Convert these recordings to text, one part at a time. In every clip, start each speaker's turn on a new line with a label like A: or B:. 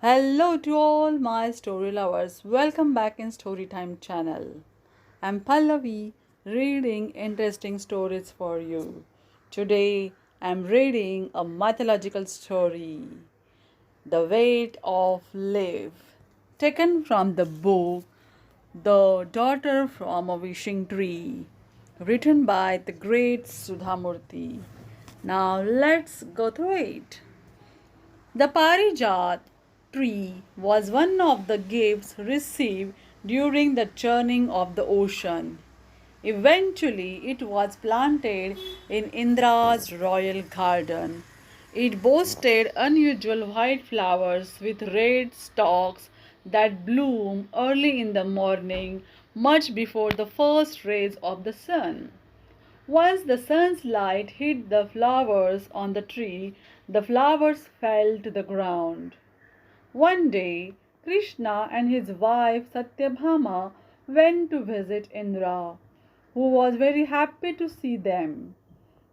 A: Hello to all my story lovers. Welcome back in Storytime channel. I'm Pallavi reading interesting stories for you. Today I'm reading a mythological story, The Weight of Life, taken from the book The Daughter from a Wishing Tree, written by the great Sudha Murty. Now let's go through it. The parijat tree was one of the gifts received during the churning of the ocean. Eventually, it was planted in Indra's royal garden. It boasted unusual white flowers with red stalks that bloom early in the morning, much before the first rays of the sun. Once the sun's light hit the flowers on the tree, the flowers fell to the ground. One day, Krishna and his wife satyabhama went to visit Indra, who was very happy to see them.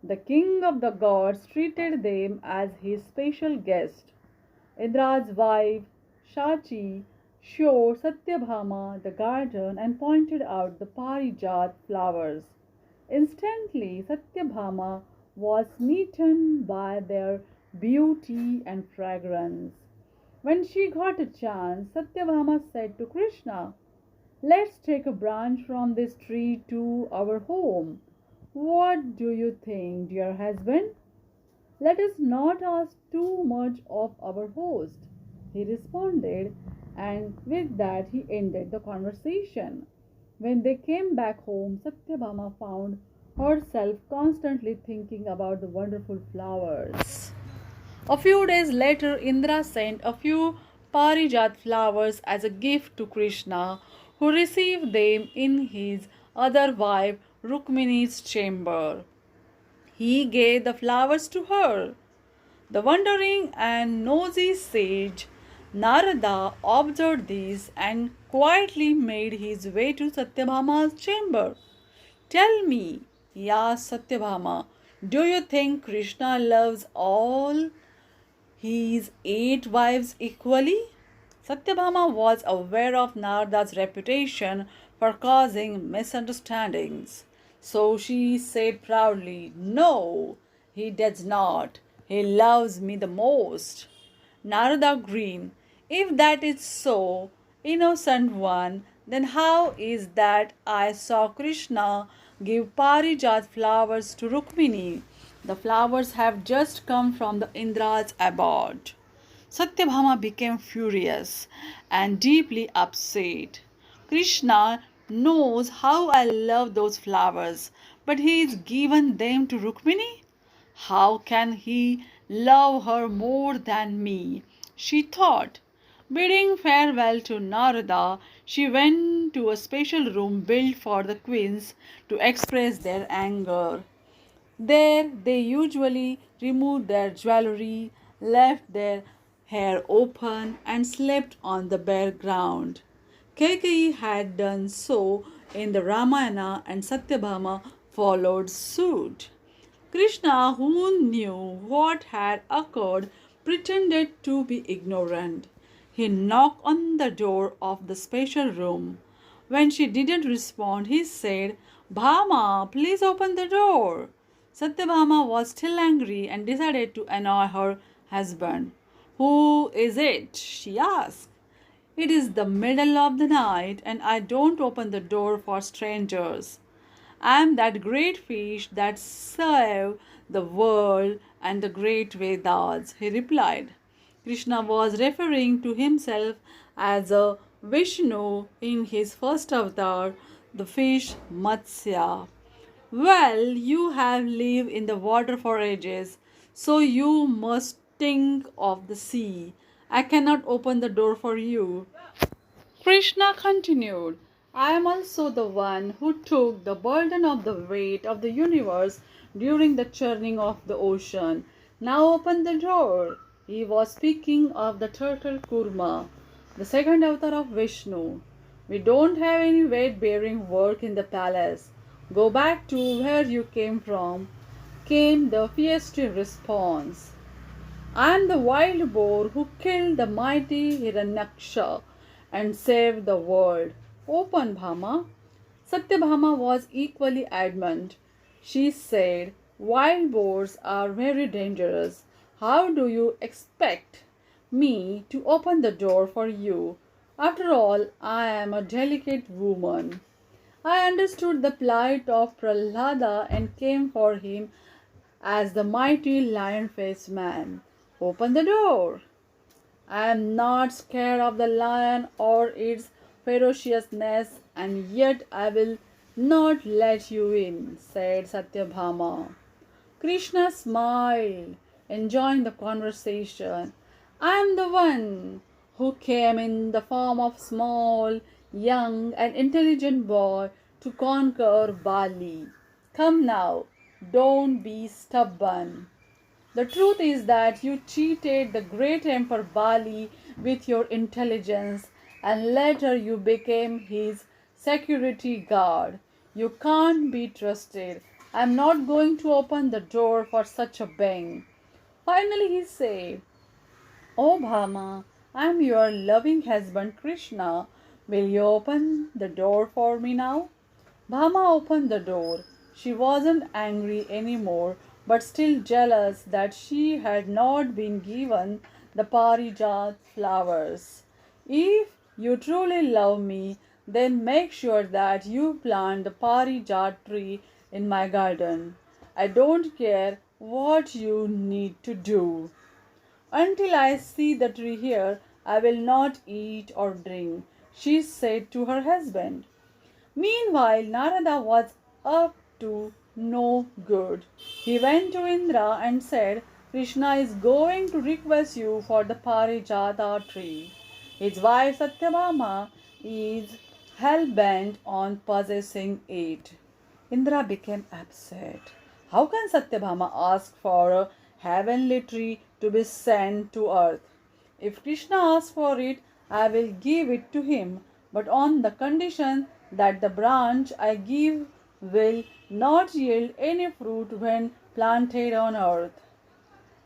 A: The king of the gods treated them as his special guest. Indra's wife, Shachi, showed Satyabhama the garden and pointed out the parijat flowers. Instantly, Satyabhama was smitten by their beauty and fragrance. When she got a chance, Satyabhama said to Krishna, "Let's take a branch from this tree to our home. What do you think, dear husband? Let us not ask too much of our host." He responded, and with that he ended the conversation. When they came back home, Satyabhama found herself constantly thinking about the wonderful flowers. A few days later, Indra sent a few parijat flowers as a gift to Krishna, who received them in his other wife Rukmini's chamber. He gave the flowers to her. The wandering and nosy sage Narada observed this and quietly made his way to Satyabhama's chamber. "Tell me," he asked Satyabhama, "do you think Krishna loves all his 8 wives equally?" Satyabhama was aware of Narada's reputation for causing misunderstandings. So she said proudly, "No, he does not. He loves me the most." Narada grinned. "If that is so, innocent one, then how is that I saw Krishna give parijat flowers to Rukmini? The flowers have just come from the Indra's abode." Satyabhama became furious and deeply upset. "Krishna knows how I love those flowers, but he is given them to Rukmini. How can he love her more than me?" she thought. Bidding farewell to Narada, she went to a special room built for the queens to express their anger. There they usually removed their jewelry, left their hair open, and slept on the bare ground. Kaikeyi had done so in the Ramayana, and Satyabhama followed suit. Krishna, who knew what had occurred, pretended to be ignorant. He knocked on the door of the special room. When she didn't respond, he said, "Bhama, please open the door." Satyabhama was still angry and decided to annoy her husband. "Who is it?" she asked. "It is the middle of the night, and I don't open the door for strangers. I am that great fish that saved the world and the great Vedas," he replied. Krishna was referring to himself as a Vishnu in his first avatar, the fish Matsya. "Well, you have lived in the water for ages, so you must think of the sea. I cannot open the door for you." Krishna continued, "I am also the one who took the burden of the weight of the universe during the churning of the ocean. Now open the door." He was speaking of the turtle Kurma, the second avatar of Vishnu. "We don't have any weight bearing work in the palace. Go back to where you came from," came the feisty response. I am the wild boar who killed the mighty Hiranyaksha and saved the world. Open, Bhama. Satyabhama was equally adamant. She said, wild boars are very dangerous. How do you expect me to open the door for you? After all, I am a delicate woman. I understood the plight of Prahlada and came for him as the mighty lion-faced man. Open the door. I am not scared of the lion or its ferociousness, and yet I will not let you in, said Satyabhama. Krishna smiled, enjoying the conversation. I am the one who came in the form of small, young, and intelligent boy to conquer Bali. Come now, don't be stubborn. The truth is that you cheated the great Emperor Bali with your intelligence, and later you became his security guard. You can't be trusted. I'm not going to open the door for such a bang. Finally, he said, Oh Bhama, I'm your loving husband Krishna. Will you open the door for me now? Bhama opened the door. She wasn't angry anymore, but still jealous that she had not been given the parijat flowers. If you truly love me, then make sure that you plant the parijat tree in my garden. I don't care what you need to do. Until I see the tree here, I will not eat or drink, she said to her husband. Meanwhile, Narada was up to no good. He went to Indra and said, Krishna is going to request you for the Parijata tree. His wife Satyabhama is hell bent on possessing it. Indra became upset. How can Satyabhama ask for a heavenly tree to be sent to earth? If Krishna asks for it, I will give it to him, but on the condition that the branch I give will not yield any fruit when planted on earth.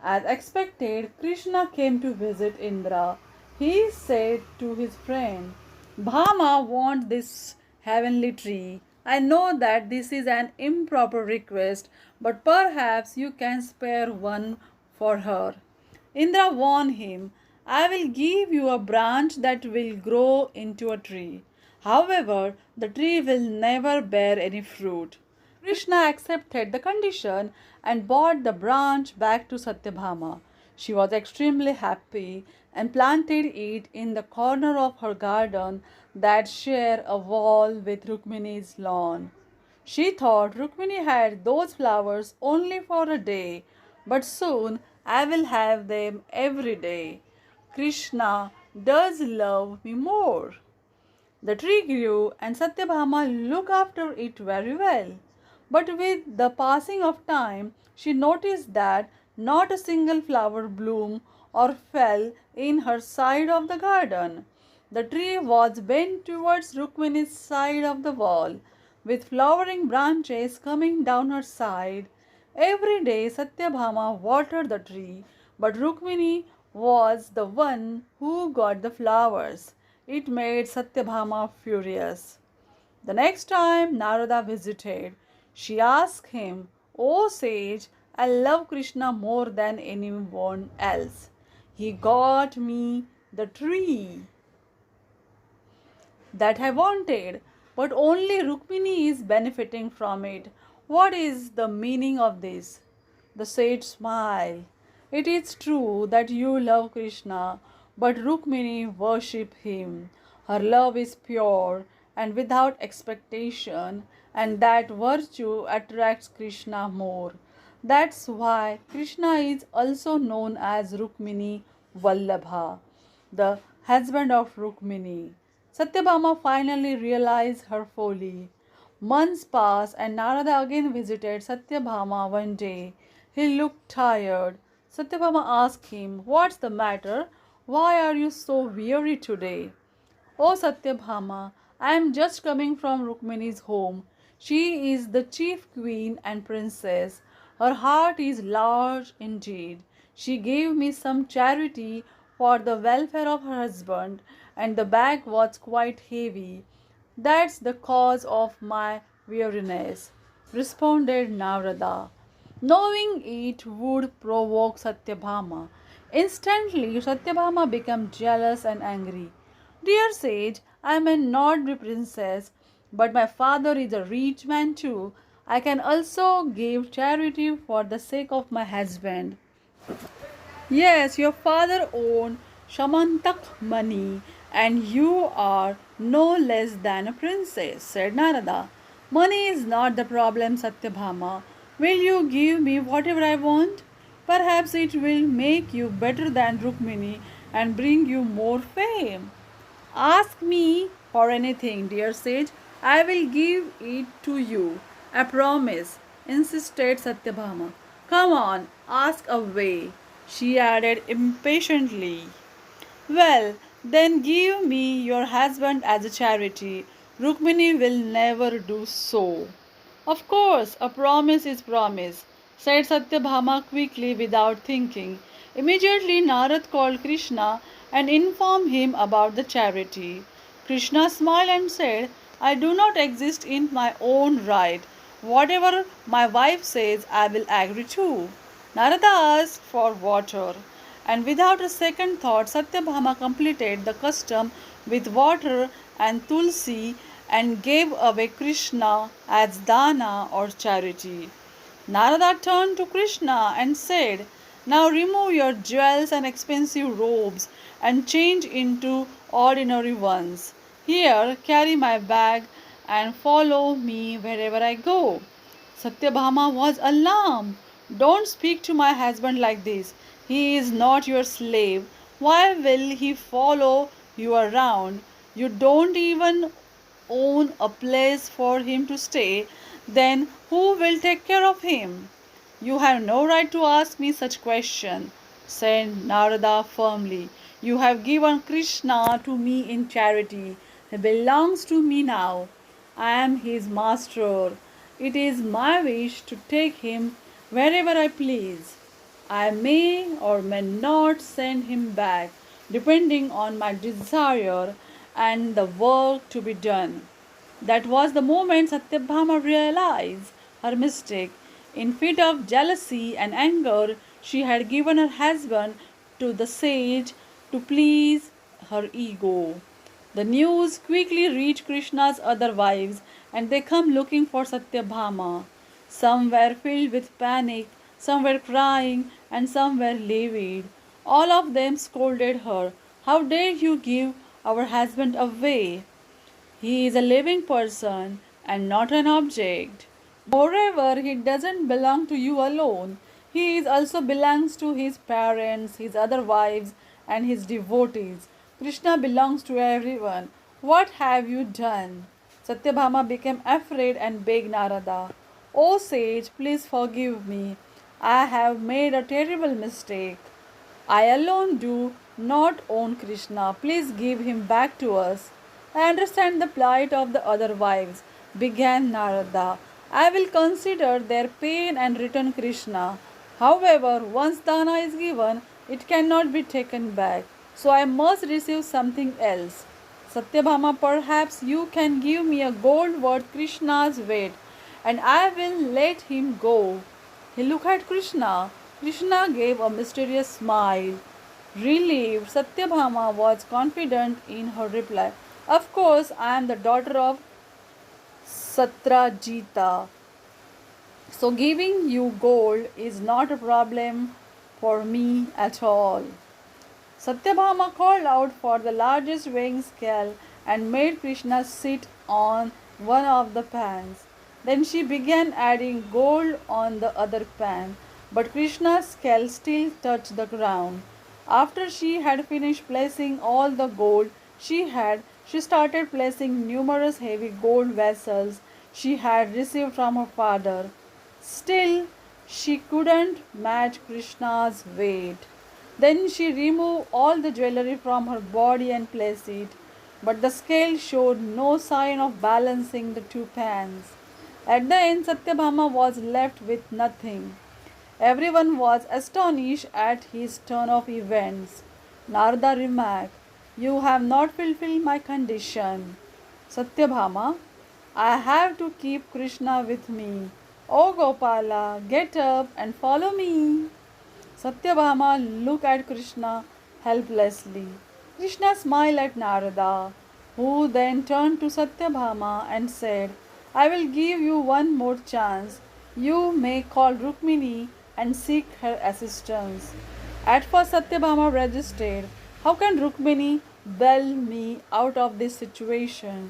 A: As expected, Krishna came to visit Indra. He said to his friend, Bhama wants this heavenly tree. I know that this is an improper request, but perhaps you can spare one for her. Indra warned him, I will give you a branch that will grow into a tree. However, the tree will never bear any fruit. Krishna accepted the condition and brought the branch back to Satyabhama. She was extremely happy and planted it in the corner of her garden that shared a wall with Rukmini's lawn. She thought Rukmini had those flowers only for a day, but soon I will have them every day. Krishna does love me more. The tree grew and Satyabhama looked after it very well. But with the passing of time, she noticed that not a single flower bloomed or fell in her side of the garden. The tree was bent towards Rukmini's side of the wall, with flowering branches coming down her side. Every day Satyabhama watered the tree, but Rukmini was the one who got the flowers. It made Satyabhama furious. The next time Narada visited, she asked him, O sage, I love Krishna more than anyone else. He got me the tree that I wanted, but only Rukmini is benefiting from it. What is the meaning of this? The sage smiled. It is true that you love Krishna, but Rukmini worship him. Her love is pure and without expectation, and that virtue attracts Krishna more. That's why Krishna is also known as Rukmini Vallabha, the husband of Rukmini. Satyabhama finally realized her folly. Months passed and Narada again visited Satyabhama one day. He looked tired. Satyabhama asked him, What's the matter? Why are you so weary today? Oh Satyabhama, I am just coming from Rukmini's home. She is the chief queen and princess. Her heart is large indeed. She gave me some charity for the welfare of her husband, and the bag was quite heavy. That's the cause of my weariness, responded Narada. Knowing it would provoke Satyabhama. Instantly, Satyabhama became jealous and angry. Dear sage, I may not be princess, but my father is a rich man too. I can also give charity for the sake of my husband. Yes, your father owned Shamantak money, and you are no less than a princess, said Narada. Money is not the problem, Satyabhama. Will you give me whatever I want? Perhaps it will make you better than Rukmini and bring you more fame. Ask me for anything, dear sage. I will give it to you. I promise, insisted Satyabhama. Come on, ask away, she added impatiently. Well, then give me your husband as a charity. Rukmini will never do so. Of course, a promise is promise, said Satyabhama quickly without thinking. Immediately Narad called Krishna and informed him about the charity. Krishna smiled and said, I do not exist in my own right. Whatever my wife says, I will agree to. Narada asked for water, and without a second thought, Satyabhama completed the custom with water and tulsi and gave away Krishna as dana or charity. Narada turned to Krishna and said, Now remove your jewels and expensive robes and change into ordinary ones. Here, carry my bag and follow me wherever I go. Satyabhama was alarmed. Don't speak to my husband like this. He is not your slave. Why will he follow you around? You don't even own a place for him to stay. Then who will take care of him? You have no right to ask me such question, said Narada firmly. You have given Krishna to me in charity. He belongs to me now. I am his master. It is my wish to take him wherever I please. I may or may not send him back, depending on my desire and the work to be done. That was the moment Satyabhama realized her mistake. In fit of jealousy and anger, she had given her husband to the sage to please her ego. The news quickly reached Krishna's other wives, and they come looking for Satyabhama. Some were filled with panic, some were crying, and some were livid. All of them scolded her. How dare you give our husband away? He is a living person and not an object. Moreover, he doesn't belong to you alone. He is also belongs to his parents, his other wives, and his devotees. Krishna belongs to everyone. What have you done? Satyabhama became afraid and begged Narada, O sage, please forgive me. I have made a terrible mistake. I alone do not own Krishna. Please give him back to us. I understand the plight of the other wives, began Narada. I will consider their pain and return Krishna. However, once dana is given, it cannot be taken back. So I must receive something else. Satyabhama, perhaps you can give me a gold worth Krishna's weight, and I will let him go. He looked at Krishna. Krishna gave a mysterious smile. Relieved, Satyabhama was confident in her reply. Of course, I am the daughter of Satrajita. So giving you gold is not a problem for me at all. Satyabhama called out for the largest weighing scale and made Krishna sit on one of the pans. Then she began adding gold on the other pan, but Krishna's scale still touched the ground. After she had finished placing all the gold she started placing numerous heavy gold vessels she had received from her father. Still, she couldn't match Krishna's weight. Then she removed all the jewelry from her body and placed it, but the scale showed no sign of balancing the two pans. At the end, Satyabhama was left with nothing. Everyone was astonished at his turn of events. Narada remarked, "You have not fulfilled my condition. Satyabhama, I have to keep Krishna with me. O Gopala, get up and follow me." Satyabhama looked at Krishna helplessly. Krishna smiled at Narada, who then turned to Satyabhama and said, "I will give you one more chance. You may call Rukmini and seek her assistance." At first, Satyabhama resisted. How can Rukmini bail me out of this situation?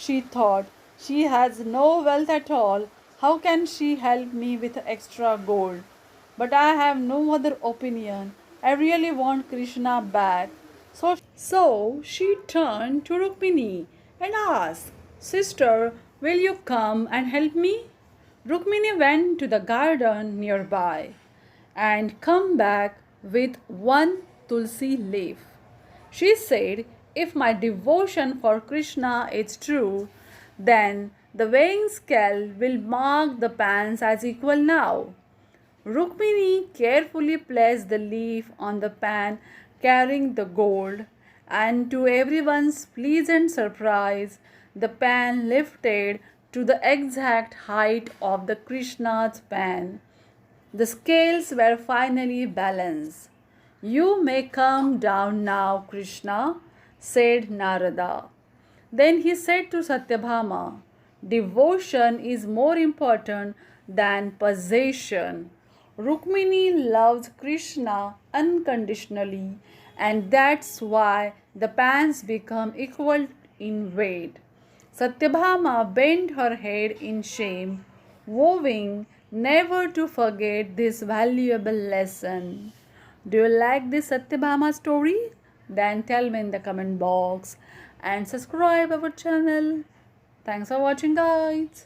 A: She thought, she has no wealth at all. How can she help me with extra gold? But I have no other opinion. I really want Krishna back. So she turned to Rukmini and asked, "Sister, will you come and help me?" Rukmini went to the garden nearby and come back with one tulsi leaf. She said, "If my devotion for Krishna is true, then the weighing scale will mark the pans as equal now." Rukmini carefully placed the leaf on the pan carrying the gold, and to everyone's pleasant surprise, the pan lifted to the exact height of the Krishna's pan. The scales were finally balanced. "You may come down now, Krishna," said Narada. Then he said to Satyabhama, "Devotion is more important than possession. Rukmini loves Krishna unconditionally, and that's why the pans become equal in weight." Satyabhama bent her head in shame, vowing never to forget this valuable lesson. Do you like this Satyabhama story? Then tell me in the comment box and subscribe our channel. Thanks for watching, guys.